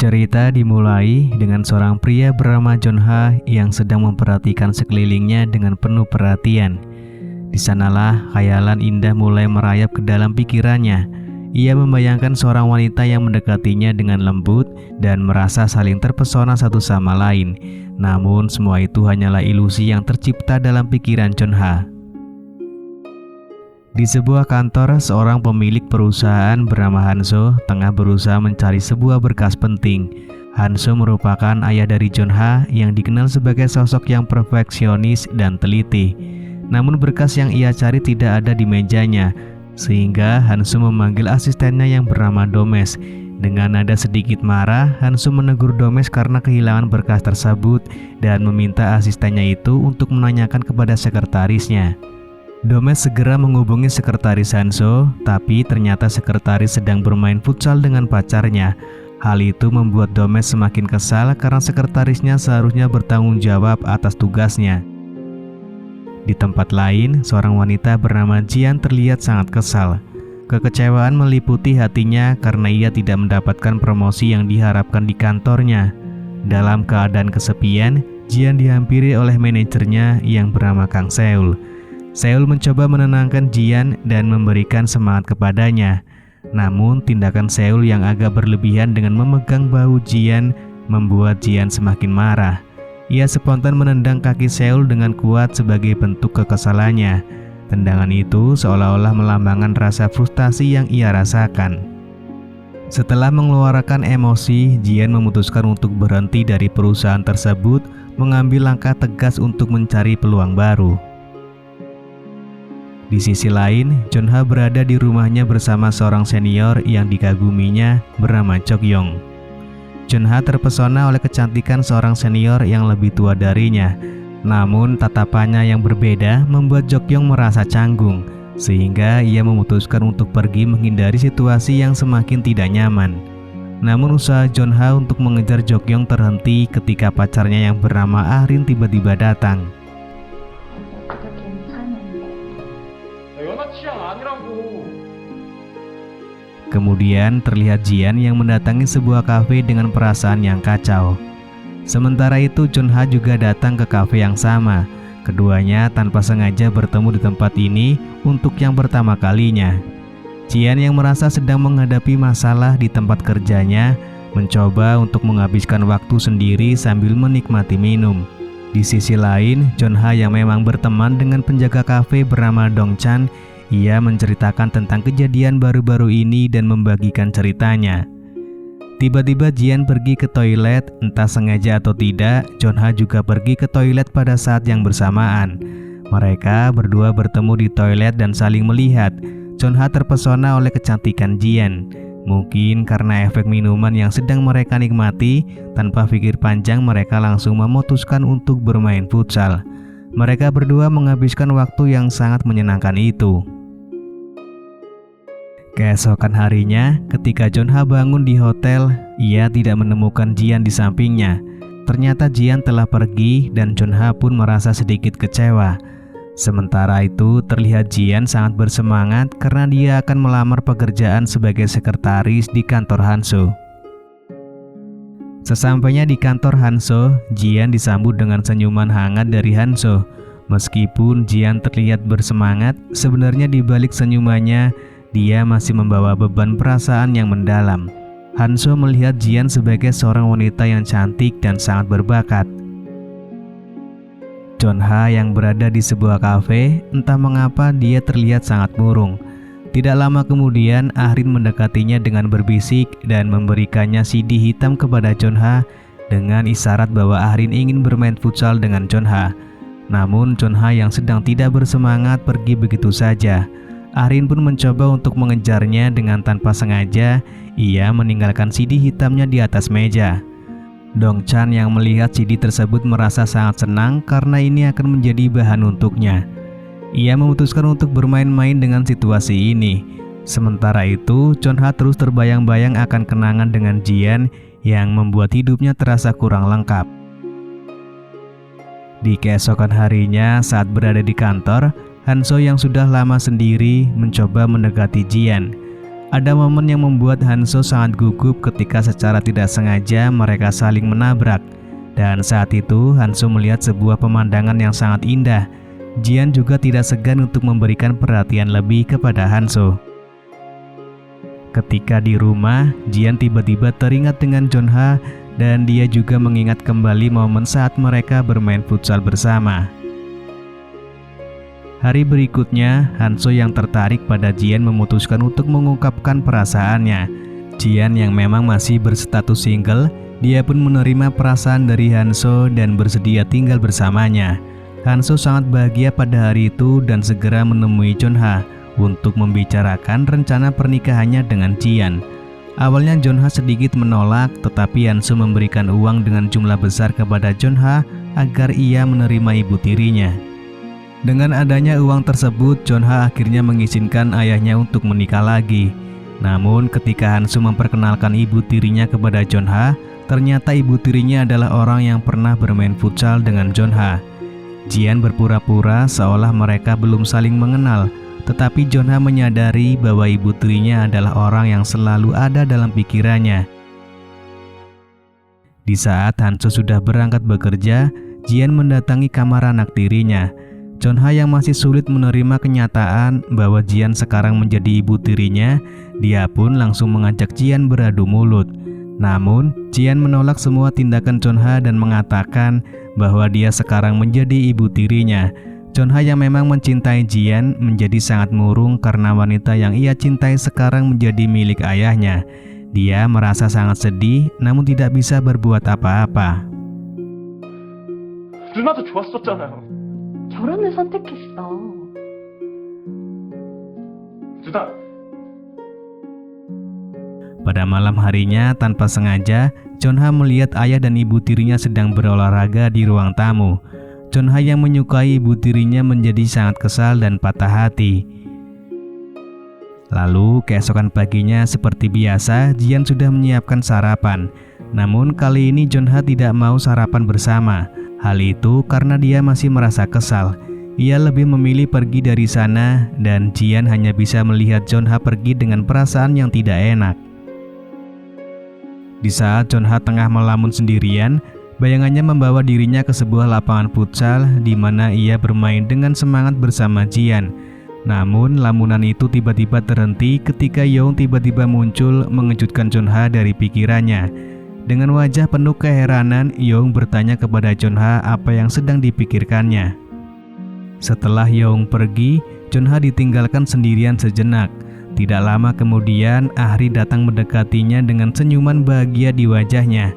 Cerita dimulai dengan seorang pria bernama Jonha yang sedang memperhatikan sekelilingnya dengan penuh perhatian. Di sanalah khayalan indah mulai merayap ke dalam pikirannya. Ia membayangkan seorang wanita yang mendekatinya dengan lembut dan merasa saling terpesona satu sama lain. Namun semua itu hanyalah ilusi yang tercipta dalam pikiran Jonha. Di sebuah kantor, seorang pemilik perusahaan bernama Hanso tengah berusaha mencari sebuah berkas penting. Hanso merupakan ayah dari Jonha yang dikenal sebagai sosok yang perfeksionis dan teliti. Namun berkas yang ia cari tidak ada di mejanya, sehingga Hanso memanggil asistennya yang bernama Domes. Dengan nada sedikit marah, Hanso menegur Domes karena kehilangan berkas tersebut dan meminta asistennya itu untuk menanyakan kepada sekretarisnya. Domes segera menghubungi sekretaris Hanso, tapi ternyata sekretaris sedang bermain futsal dengan pacarnya. Hal itu membuat Domes semakin kesal karena sekretarisnya seharusnya bertanggung jawab atas tugasnya. Di tempat lain, seorang wanita bernama Jian terlihat sangat kesal. Kekecewaan meliputi hatinya karena ia tidak mendapatkan promosi yang diharapkan di kantornya. Dalam keadaan kesepian, Jian dihampiri oleh manajernya yang bernama Kang Seul. Seul mencoba menenangkan Jian dan memberikan semangat kepadanya. Namun tindakan Seul yang agak berlebihan dengan memegang bahu Jian membuat Jian semakin marah. Ia spontan menendang kaki Seul dengan kuat sebagai bentuk kekesalannya. Tendangan itu seolah-olah melambangkan rasa frustasi yang ia rasakan. Setelah mengeluarkan emosi, Jian memutuskan untuk berhenti dari perusahaan tersebut, mengambil langkah tegas untuk mencari peluang baru. Di sisi lain, Jonha berada di rumahnya bersama seorang senior yang dikaguminya bernama Jokyong. Jonha terpesona oleh kecantikan seorang senior yang lebih tua darinya. Namun tatapannya yang berbeda membuat Jokyong merasa canggung, sehingga ia memutuskan untuk pergi menghindari situasi yang semakin tidak nyaman. Namun usaha Jonha untuk mengejar Jokyong terhenti ketika pacarnya yang bernama Ahrin tiba-tiba datang. Kemudian terlihat Jian yang mendatangi sebuah kafe dengan perasaan yang kacau. Sementara itu Jonha juga datang ke kafe yang sama. Keduanya tanpa sengaja bertemu di tempat ini untuk yang pertama kalinya. Jian yang merasa sedang menghadapi masalah di tempat kerjanya mencoba untuk menghabiskan waktu sendiri sambil menikmati minum. Di sisi lain, Jonha yang memang berteman dengan penjaga kafe bernama Dongchan. Ia menceritakan tentang kejadian baru-baru ini dan membagikan ceritanya. Tiba-tiba Jian pergi ke toilet, entah sengaja atau tidak, Jonha juga pergi ke toilet pada saat yang bersamaan. Mereka berdua bertemu di toilet dan saling melihat. Jonha terpesona oleh kecantikan Jian. Mungkin karena efek minuman yang sedang mereka nikmati, tanpa pikir panjang mereka langsung memutuskan untuk bermain futsal. Mereka berdua menghabiskan waktu yang sangat menyenangkan itu. Keesokan harinya, ketika Jonha bangun di hotel, ia tidak menemukan Jian di sampingnya. Ternyata Jian telah pergi dan Jonha pun merasa sedikit kecewa. Sementara itu, terlihat Jian sangat bersemangat karena dia akan melamar pekerjaan sebagai sekretaris di kantor Hanso. Sesampainya di kantor Hanso, Jian disambut dengan senyuman hangat dari Hanso. Meskipun Jian terlihat bersemangat, sebenarnya di balik senyumannya, dia masih membawa beban perasaan yang mendalam. Hanso melihat Jian sebagai seorang wanita yang cantik dan sangat berbakat. Jonha yang berada di sebuah kafe, entah mengapa dia terlihat sangat murung. Tidak lama kemudian, Ahrin mendekatinya dengan berbisik dan memberikannya CD hitam kepada Jonha dengan isyarat bahwa Ahrin ingin bermain futsal dengan Jonha. Namun Jonha yang sedang tidak bersemangat pergi begitu saja. Ahrin pun mencoba untuk mengejarnya dengan tanpa sengaja, ia meninggalkan CD hitamnya di atas meja. Dongchan yang melihat CD tersebut merasa sangat senang karena ini akan menjadi bahan untuknya. Ia memutuskan untuk bermain-main dengan situasi ini. Sementara itu, Jonha terus terbayang-bayang akan kenangan dengan Jian yang membuat hidupnya terasa kurang lengkap. Di keesokan harinya saat berada di kantor, Hanso yang sudah lama sendiri mencoba mendekati Jian. Ada momen yang membuat Hanso sangat gugup ketika secara tidak sengaja mereka saling menabrak. Dan saat itu Hanso melihat sebuah pemandangan yang sangat indah. Jian juga tidak segan untuk memberikan perhatian lebih kepada Hanso. Ketika di rumah, Jian tiba-tiba teringat dengan Jeonha dan dia juga mengingat kembali momen saat mereka bermain futsal bersama. Hari berikutnya, Hanso yang tertarik pada Jian memutuskan untuk mengungkapkan perasaannya. Jian yang memang masih berstatus single, dia pun menerima perasaan dari Hanso dan bersedia tinggal bersamanya. Hanso sangat bahagia pada hari itu dan segera menemui Jeonha untuk membicarakan rencana pernikahannya dengan Jian. Awalnya Jeonha sedikit menolak, tetapi Hanso memberikan uang dengan jumlah besar kepada Jeonha agar ia menerima ibu tirinya. Dengan adanya uang tersebut, Jeonha akhirnya mengizinkan ayahnya untuk menikah lagi. Namun ketika Hanso memperkenalkan ibu tirinya kepada Jeonha, ternyata ibu tirinya adalah orang yang pernah bermain futsal dengan Jeonha. Jian berpura-pura seolah mereka belum saling mengenal, tetapi Jeonha menyadari bahwa ibu tirinya adalah orang yang selalu ada dalam pikirannya. Di saat Hanso sudah berangkat bekerja, Jian mendatangi kamar anak tirinya. Jeonha yang masih sulit menerima kenyataan bahwa Jian sekarang menjadi ibu tirinya, dia pun langsung mengajak Jian beradu mulut. Namun, Jian menolak semua tindakan Jeonha dan mengatakan bahwa dia sekarang menjadi ibu tirinya. Jeonha yang memang mencintai Jian menjadi sangat murung karena wanita yang ia cintai sekarang menjadi milik ayahnya. Dia merasa sangat sedih namun tidak bisa berbuat apa-apa. 누나도 좋았었잖아요. 결혼을 선택했어. 누나. Pada malam harinya, tanpa sengaja, Jeonha melihat ayah dan ibu tirinya sedang berolahraga di ruang tamu. Jeonha yang menyukai ibu tirinya menjadi sangat kesal dan patah hati. Lalu, keesokan paginya seperti biasa, Jian sudah menyiapkan sarapan. Namun kali ini Jeonha tidak mau sarapan bersama. Hal itu karena dia masih merasa kesal. Ia lebih memilih pergi dari sana dan Jian hanya bisa melihat Jeonha pergi dengan perasaan yang tidak enak. Di saat Jeonha tengah melamun sendirian, bayangannya membawa dirinya ke sebuah lapangan futsal di mana ia bermain dengan semangat bersama Jian. Namun lamunan itu tiba-tiba terhenti ketika Young tiba-tiba muncul mengejutkan Jeonha dari pikirannya. Dengan wajah penuh keheranan, Young bertanya kepada Jeonha apa yang sedang dipikirkannya. Setelah Young pergi, Jeonha ditinggalkan sendirian sejenak. Tidak lama kemudian, Ahri datang mendekatinya dengan senyuman bahagia di wajahnya.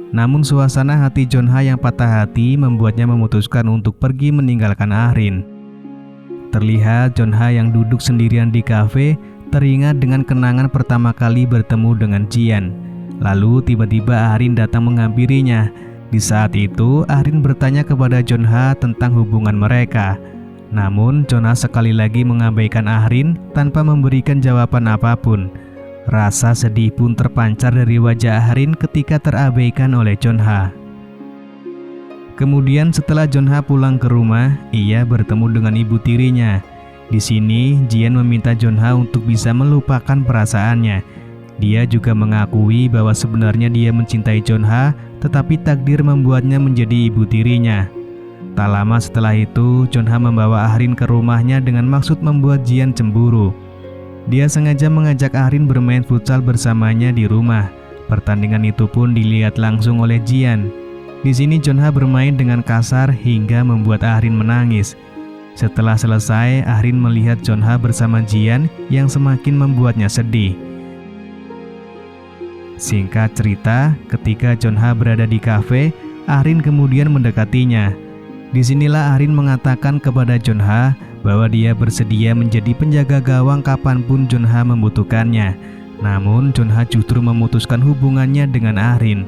Namun suasana hati Jeonha yang patah hati membuatnya memutuskan untuk pergi meninggalkan Ahrin. Terlihat Jeonha yang duduk sendirian di kafe teringat dengan kenangan pertama kali bertemu dengan Jian. Lalu tiba-tiba Ahrin datang menghampirinya. Di saat itu Ahrin bertanya kepada Jeonha tentang hubungan mereka. Namun Jeonha sekali lagi mengabaikan Ahrin tanpa memberikan jawaban apapun. Rasa sedih pun terpancar dari wajah Ahrin ketika terabaikan oleh Jeonha. Kemudian setelah Jeonha pulang ke rumah, ia bertemu dengan ibu tirinya. Di sini Jian meminta Jeonha untuk bisa melupakan perasaannya. Dia juga mengakui bahwa sebenarnya dia mencintai Jeonha, tetapi takdir membuatnya menjadi ibu tirinya. Tak lama setelah itu, Jeonha membawa Ahrin ke rumahnya dengan maksud membuat Jian cemburu. Dia sengaja mengajak Ahrin bermain futsal bersamanya di rumah. Pertandingan itu pun dilihat langsung oleh Jian. Di sini Jeonha bermain dengan kasar hingga membuat Ahrin menangis. Setelah selesai, Ahrin melihat Jeonha bersama Jian yang semakin membuatnya sedih. Singkat cerita, ketika Jeonha berada di kafe, Ahrin kemudian mendekatinya. Disinilah Ahrin mengatakan kepada Jeonha bahwa dia bersedia menjadi penjaga gawang kapanpun Jeonha membutuhkannya. Namun Jeonha justru memutuskan hubungannya dengan Ahrin.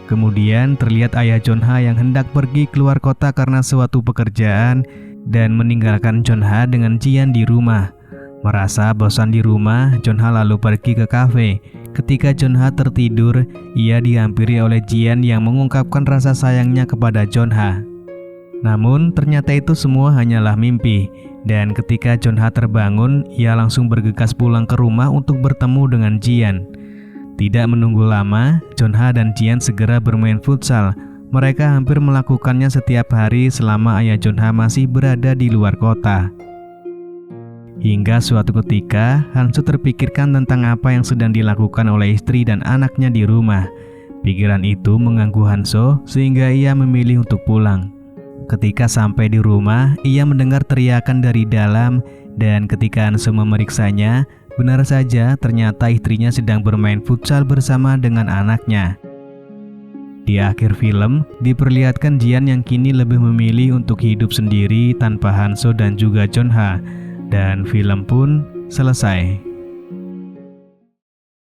Kemudian terlihat ayah Jeonha yang hendak pergi keluar kota karena suatu pekerjaan dan meninggalkan Jeonha dengan Jian di rumah. Merasa bosan di rumah, Jeonha lalu pergi ke kafe. Ketika Jeonha tertidur, ia dihampiri oleh Jian yang mengungkapkan rasa sayangnya kepada Jeonha. Namun ternyata itu semua hanyalah mimpi. Dan ketika Jonha terbangun, ia langsung bergegas pulang ke rumah untuk bertemu dengan Jian. Tidak menunggu lama, Jonha dan Jian segera bermain futsal. Mereka hampir melakukannya setiap hari selama ayah Jonha masih berada di luar kota. Hingga suatu ketika, Hanso terpikirkan tentang apa yang sedang dilakukan oleh istri dan anaknya di rumah. Pikiran itu mengganggu Hanso sehingga ia memilih untuk pulang. Ketika sampai di rumah, ia mendengar teriakan dari dalam dan ketika Hanso memeriksanya, benar saja ternyata istrinya sedang bermain futsal bersama dengan anaknya. Di akhir film, diperlihatkan Jian yang kini lebih memilih untuk hidup sendiri tanpa Hanso dan juga Jonha, dan film pun selesai.